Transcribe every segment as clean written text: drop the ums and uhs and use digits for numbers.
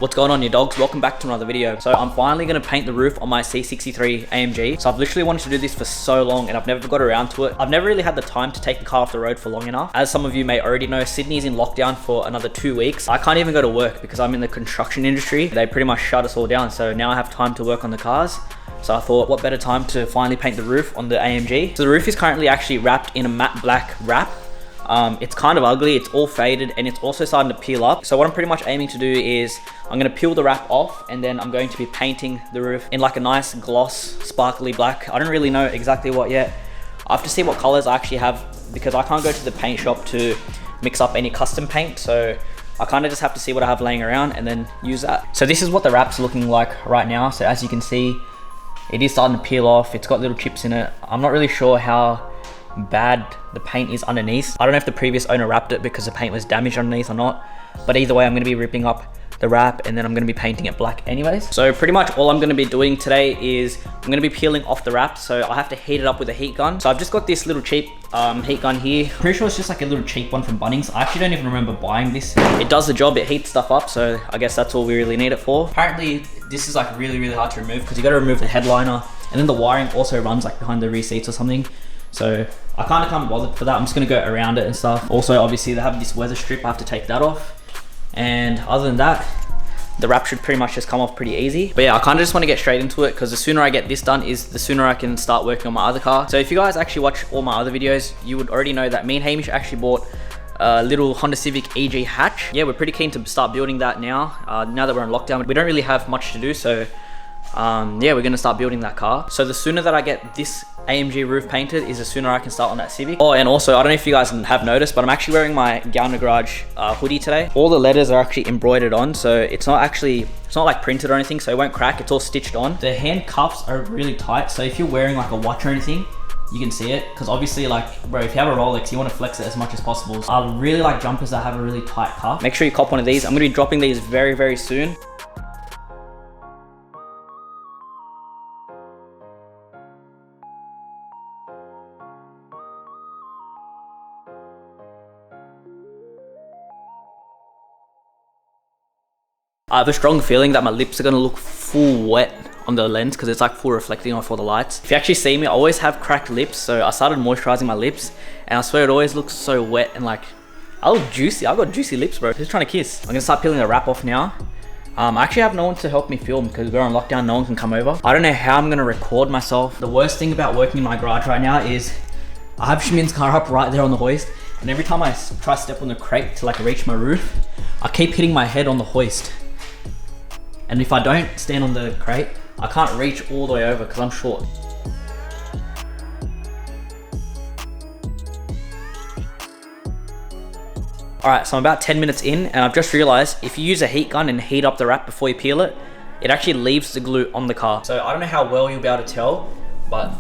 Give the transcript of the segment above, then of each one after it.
What's going on, you dogs? Welcome back to another video. So I'm finally going to paint the roof on my C63 AMG. So I've literally wanted to do this for so long and I've never got around to it. I've never really had the time to take the car off the road for long enough. As some of you may already know, Sydney's in lockdown for another 2 weeks. I can't even go to work because I'm in the construction industry. They pretty much shut us all down. So now I have time to work on the cars. So I thought, what better time to finally paint the roof on the AMG. So the roof is currently actually wrapped in a matte black wrap. It's kind of ugly, it's all faded, and it's also starting to peel up. So what I'm pretty much aiming to do is I'm going to peel the wrap off, and then I'm going to be painting the roof in like a nice gloss, sparkly black. I don't really know exactly what yet. I have to see what colors I actually have because I can't go to the paint shop to mix up any custom paint. So I kind of just have to see what I have laying around and then use that. So this is what the wrap's looking like right now. So as you can see, it is starting to peel off. It's got little chips in it. I'm not really sure how bad the paint is underneath. I don't know if the previous owner wrapped it because the paint was damaged underneath or not, but either way I'm going to be ripping up the wrap and then I'm going to be painting it black anyways. So pretty much all I'm going to be doing today is I'm going to be peeling off the wrap. So I have to heat it up with a heat gun. So I've just got this little cheap heat gun here. Pretty sure it's just like a little cheap one from Bunnings. I actually don't even remember buying this. It does the job, it heats stuff up, so I guess that's all we really need it for. Apparently this is like really hard to remove because you got to remove the headliner, and then the wiring also runs like behind the rear seats or something. So I kind of can't be bothered for that. I'm just going to go around it and stuff. Also, obviously, they have this weather strip. I have to take that off. And other than that, the wrap should pretty much just come off pretty easy. But yeah, I kind of just want to get straight into it because the sooner I get this done is the sooner I can start working on my other car. So if you guys actually watch all my other videos, you would already know that me and Hamish actually bought a little Honda Civic EG hatch. Yeah, we're pretty keen to start building that now. Now that we're in lockdown, we don't really have much to do. So yeah, we're gonna start building that car. So the sooner that I get this AMG roof painted is the sooner I can start on that Civic. Oh, and also, I don't know if you guys have noticed, but I'm actually wearing my GounderGarage hoodie today. All the letters are actually embroidered on, so it's not like printed or anything, so it won't crack. It's all stitched on. The hand cuffs are really tight, so if you're wearing like a watch or anything, you can see it, because obviously, like, bro, if you have a Rolex, you want to flex it as much as possible. So I really like jumpers that have a really tight cuff. Make sure you cop one of these. I'm gonna be dropping these very soon. I have a strong feeling that my lips are gonna look full wet on the lens because it's like full reflecting off all the lights. If you actually see me, I always have cracked lips, so I started moisturizing my lips and I swear it always looks so wet and like, I look juicy. I got juicy lips, bro. Who's trying to kiss? I'm gonna start peeling the wrap off now. I actually have no one to help me film because we're on lockdown, no one can come over. I don't know how I'm gonna record myself. The worst thing about working in my garage right now is I have Shamin's car up right there on the hoist, and every time I try to step on the crate to like reach my roof, I keep hitting my head on the hoist. And if I don't stand on the crate, I can't reach all the way over because I'm short. Alright, so I'm about 10 minutes in and I've just realized if you use a heat gun and heat up the wrap before you peel it, it actually leaves the glue on the car. So I don't know how well you'll be able to tell, but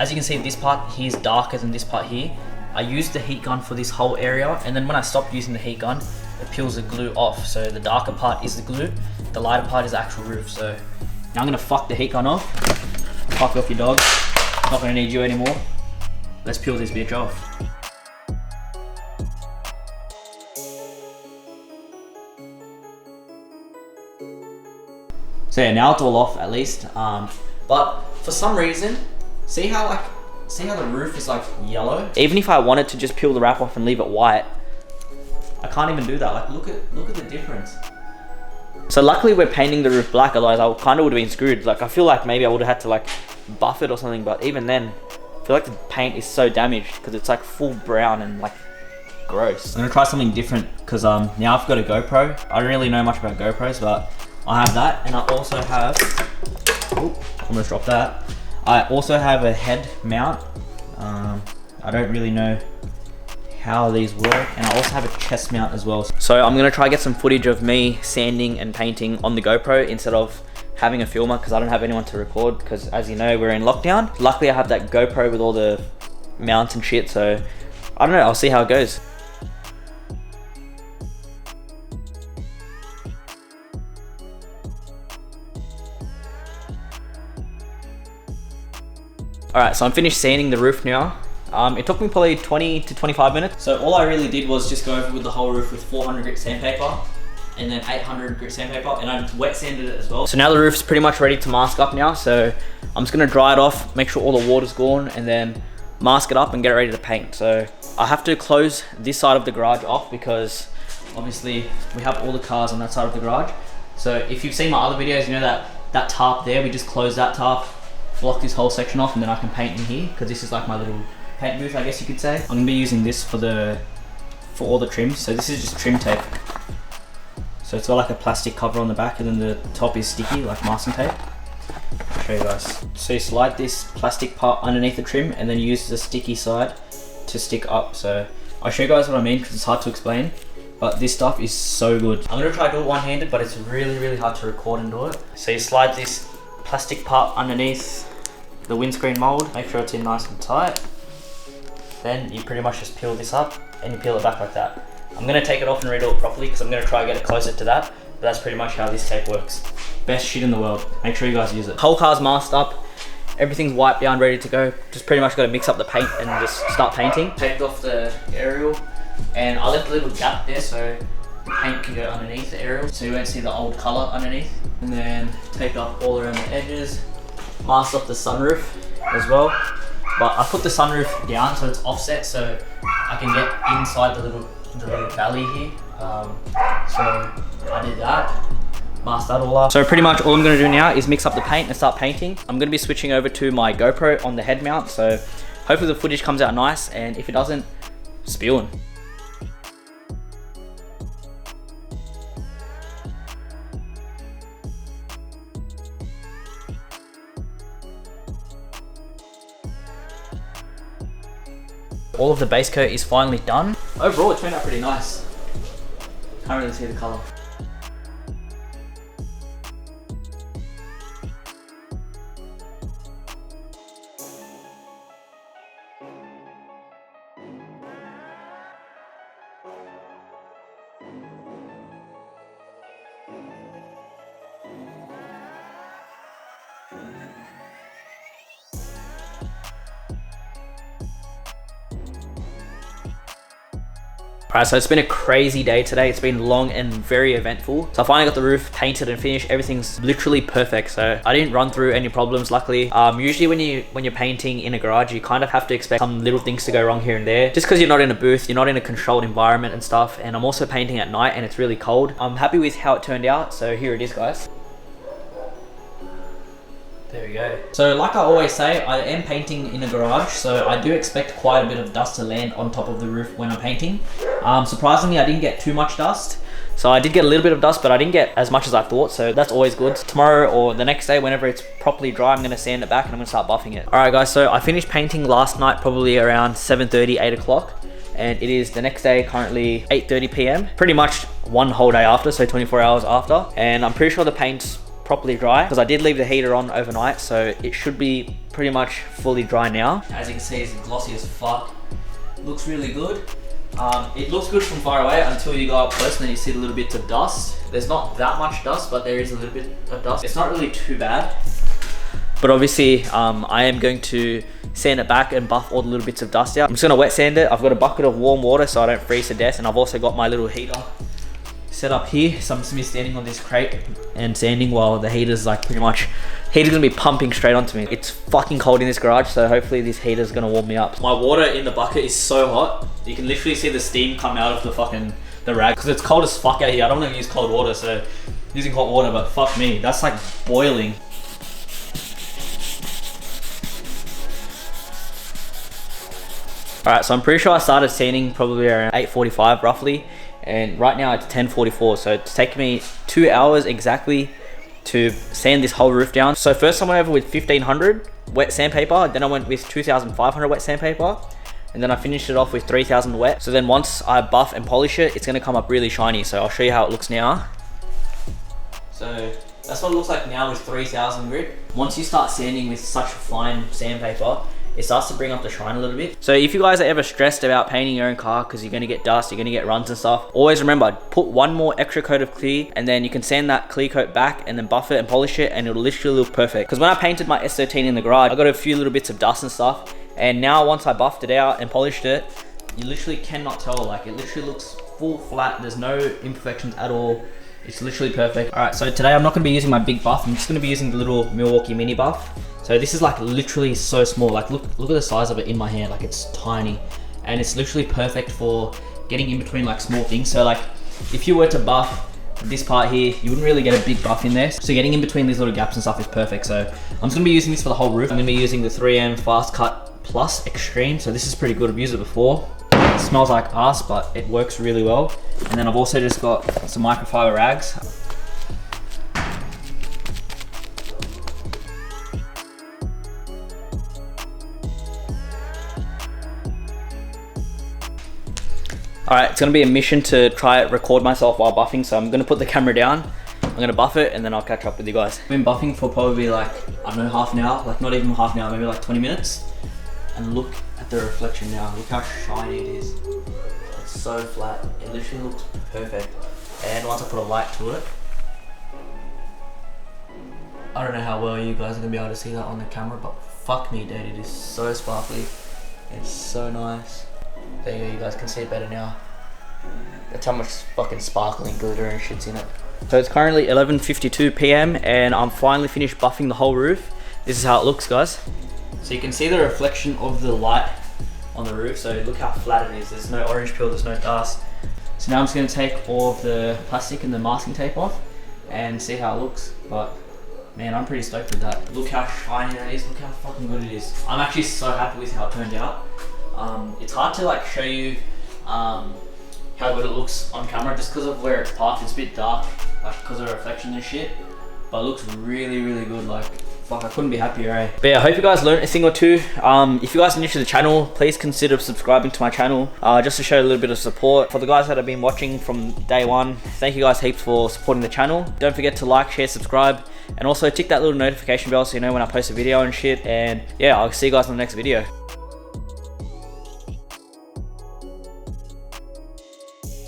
as you can see, this part here is darker than this part here. I used the heat gun for this whole area, and then when I stopped using the heat gun, it peels the glue off. So the darker part is the glue, the lighter part is the actual roof. So now I'm gonna fuck the heat gun off. Fuck off your dog. Not gonna need you anymore. Let's peel this bitch off. So yeah, now it's all off at least. But for some reason, see how the roof is like yellow? Even if I wanted to just peel the wrap off and leave it white, I can't even do that. Like, look at the difference. So luckily we're painting the roof black, otherwise I kind of would have been screwed. Like, I feel like maybe I would have had to like buff it or something, but even then, I feel like the paint is so damaged because it's like full brown and like gross. I'm gonna try something different because now I've got a GoPro. I don't really know much about GoPros, but I have that, and I also have, oh, I almost dropped that. I also have a head mount. I don't really know how these work, and I also have a chest mount as well. So I'm gonna try get some footage of me sanding and painting on the GoPro instead of having a filmer because I don't have anyone to record because, as you know, we're in lockdown. Luckily I have that GoPro with all the mounts and shit, so I don't know, I'll see how it goes. Alright, so I'm finished sanding the roof now. It took me probably 20 to 25 minutes. So all I really did was just go over with the whole roof with 400 grit sandpaper. and then 800 grit sandpaper, and I wet sanded it as well. So now the roof's pretty much ready to mask up now. So I'm just gonna dry it off, make sure all the water's gone, and then mask it up and get it ready to paint. So I have to close this side of the garage off because obviously we have all the cars on that side of the garage. So if you've seen my other videos, you know that tarp there, we just close that tarp, block this whole section off, and then I can paint in here because this is like my little paint booth, I guess you could say. I'm gonna be using this for all the trims. So this is just trim tape. So it's got like a plastic cover on the back, and then the top is sticky like masking tape. I'll show you guys. So you slide this plastic part underneath the trim and then you use the sticky side to stick up. So I'll show you guys what I mean because it's hard to explain, but this stuff is so good. I'm gonna try to do it one-handed, but it's really hard to record and do it. So you slide this plastic part underneath the windscreen mold, make sure it's in nice and tight. Then you pretty much just peel this up and you peel it back like that. I'm gonna take it off and redo it properly because I'm gonna try to get it closer to that, but that's pretty much how this tape works. Best shit in the world. Make sure you guys use it. Whole car's masked up, everything's wiped down, ready to go. Just pretty much gotta mix up the paint and just start painting. Take off the aerial, and I left a little gap there so the paint can go underneath the aerial so you won't see the old color underneath. And then take off all around the edges, mask off the sunroof as well. But I put the sunroof down so it's offset so I can get inside the little valley here. So I did that, masked that all up. So pretty much all I'm gonna do now is mix up the paint and start painting. I'm gonna be switching over to my GoPro on the head mount, so hopefully the footage comes out nice, and if it doesn't, spewing. All of the base coat is finally done. Overall, it turned out pretty nice. Can't really see the color. Alright, so it's been a crazy day today. It's been long and very eventful. So I finally got the roof painted and finished. Everything's literally perfect. So I didn't run through any problems, luckily. Usually when you're painting in a garage, you kind of have to expect some little things to go wrong here and there. Just because you're not in a booth, you're not in a controlled environment and stuff. And I'm also painting at night and it's really cold. I'm happy with how it turned out. So here it is, guys. There we go. So like I always say, I am painting in a garage, so I do expect quite a bit of dust to land on top of the roof when I'm painting. Surprisingly, I didn't get too much dust. So I did get a little bit of dust, but I didn't get as much as I thought, so that's always good. Tomorrow or the next day, whenever it's properly dry, I'm gonna sand it back and I'm gonna start buffing it. All right guys, so I finished painting last night, probably around 7:30, 8 o'clock. And it is the next day, currently 8:30 p.m. Pretty much one whole day after, so 24 hours after. And I'm pretty sure the paint's properly dry because I did leave the heater on overnight, so it should be pretty much fully dry now. As you can see, it's glossy as fuck. Looks really good. It looks good from far away until you go up close and then you see the little bits of dust. There's not that much dust, but there is a little bit of dust. It's not really too bad. But obviously, I am going to sand it back and buff all the little bits of dust out. I'm just gonna wet sand it. I've got a bucket of warm water so I don't freeze to death, and I've also got my little heater set up here. So I'm just gonna be standing on this crate and sanding while the heater's like heater's gonna be pumping straight onto me. It's fucking cold in this garage, so hopefully this heater's gonna warm me up. My water in the bucket is so hot. You can literally see the steam come out of the rag because it's cold as fuck out here. I don't want to use cold water, so using hot water, but fuck me, that's like boiling. Alright, so I'm pretty sure I started sanding probably around 8:45 roughly, and right now it's 10:44, so it's taken me 2 hours exactly to sand this whole roof down. So first I went over with 1500 wet sandpaper, then I went with 2500 wet sandpaper, and then I finished it off with 3000 wet. So then once I buff and polish it, it's gonna come up really shiny. So I'll show you how it looks now. So that's what it looks like now with 3000 grit. Once you start sanding with such fine sandpaper, it starts to bring up the shine a little bit. So if you guys are ever stressed about painting your own car because you're going to get dust, you're going to get runs and stuff, always remember, put one more extra coat of clear and then you can sand that clear coat back and then buff it and polish it and it'll literally look perfect. Because when I painted my S13 in the garage, I got a few little bits of dust and stuff, and now once I buffed it out and polished it, you literally cannot tell. Like, it literally looks full flat. There's no imperfections at all. It's literally perfect. All right, so today I'm not gonna be using my big buff. I'm just gonna be using the little Milwaukee mini buff. So this is like literally so small. Like look at the size of it in my hand. Like it's tiny, and it's literally perfect for getting in between like small things. So like if you were to buff this part here, you wouldn't really get a big buff in there. So getting in between these little gaps and stuff is perfect. So I'm just gonna be using this for the whole roof. I'm gonna be using the 3M Fast Cut Plus Extreme. So this is pretty good. I've used it before. It smells like ass, but it works really well. And then I've also just got some microfiber rags. Alright, it's gonna be a mission to try record myself while buffing, so I'm gonna put the camera down, I'm gonna buff it, and then I'll catch up with you guys. I've been buffing for probably like, I don't know, half an hour, like not even half an hour, maybe like 20 minutes. And look at the reflection now, look how shiny it is. It's so flat, it literally looks perfect. And once I put a light to it, I don't know how well you guys are gonna be able to see that on the camera, but fuck me dude, it is so sparkly. It's so nice. There you go, you guys can see it better now. That's how much fucking sparkling glitter and shit's in it. So it's currently 11:52 PM and I'm finally finished buffing the whole roof. This is how it looks, guys. So you can see the reflection of the light on the roof. So look how flat it is. There's no orange peel, there's no dust. So now I'm just gonna take all of the plastic and the masking tape off and see how it looks. But man, I'm pretty stoked with that. Look how shiny that is, look how fucking good it is. I'm actually so happy with how it turned out. It's hard to like show you how good it looks on camera just because of where it's parked. It's a bit dark, like because of the reflection and shit, but it looks really, really good. Like fuck, I couldn't be happier, eh? But yeah, I hope you guys learned a thing or two. If you guys are new to the channel, please consider subscribing to my channel just to show a little bit of support. For the guys that have been watching from day one, thank you guys heaps for supporting the channel. Don't forget to like, share, subscribe, and also tick that little notification bell so you know when I post a video and shit. And yeah, I'll see you guys in the next video.